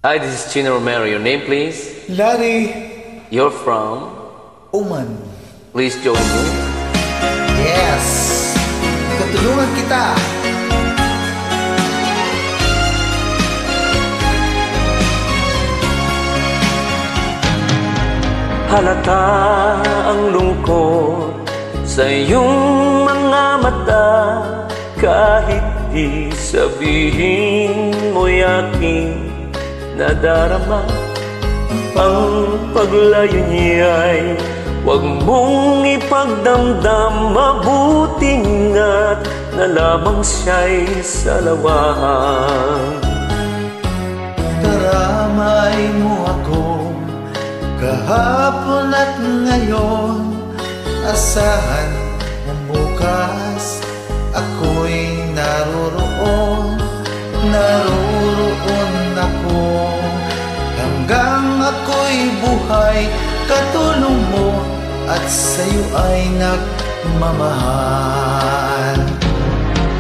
Hi, this is Chino Romero. Your name, please? Larry You're from? Oman. Please join me. Yes! Tutulungan kita! Halata ang lungkot sa iyong mga mata, kahit di sabihin mo'y aking nadarama. Ang paglayo niya'y huwag mong ipagdamdam, mabuting at na lamang siya'y salawahan. Karamay mo ako kahapon at ngayon, asahan mo bukas ako'y naroon ako. Hanggang ako'y buhay, katulong mo at sa'yo ay nagmamahal.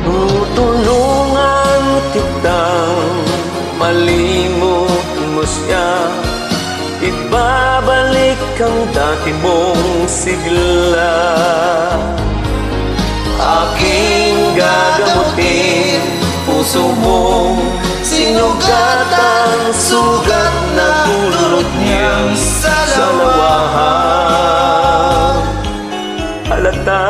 Tutulungan kitang malimot mo siya, ibabalik ang dati mong sigla. Aking gagamutin puso mong sinugatan, sugat na dulot niyang salawahan. Halata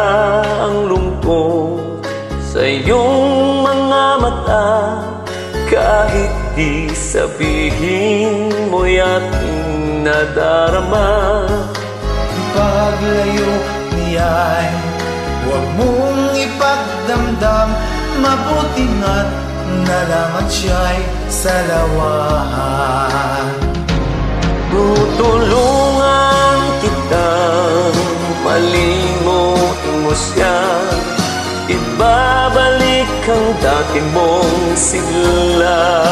ang lungkot sa iyong mga mata, kahit di sabihin mo'y aking nadarama. Paglayo niya'y huwag mong ipagdamdam, mabuti nga't nalaman siya'y salawahan. Tutulungan kitang malimot mo siya, ibabalik ang dati mong sigla.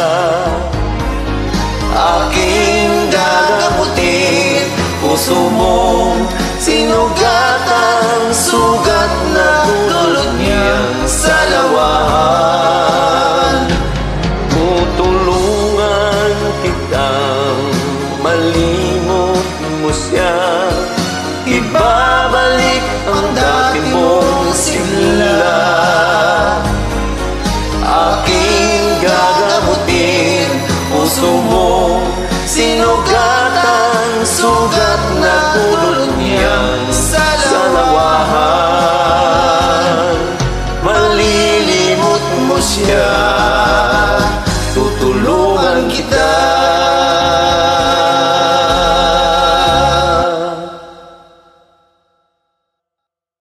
Aking gagamutin puso mong sinugatan, sugat na dulot niyang salawahan. Tutulungan kitang malimot mo siya, ibabalik ang dati mong sigla. Aking gagamutin puso mong sinugatan, sugat na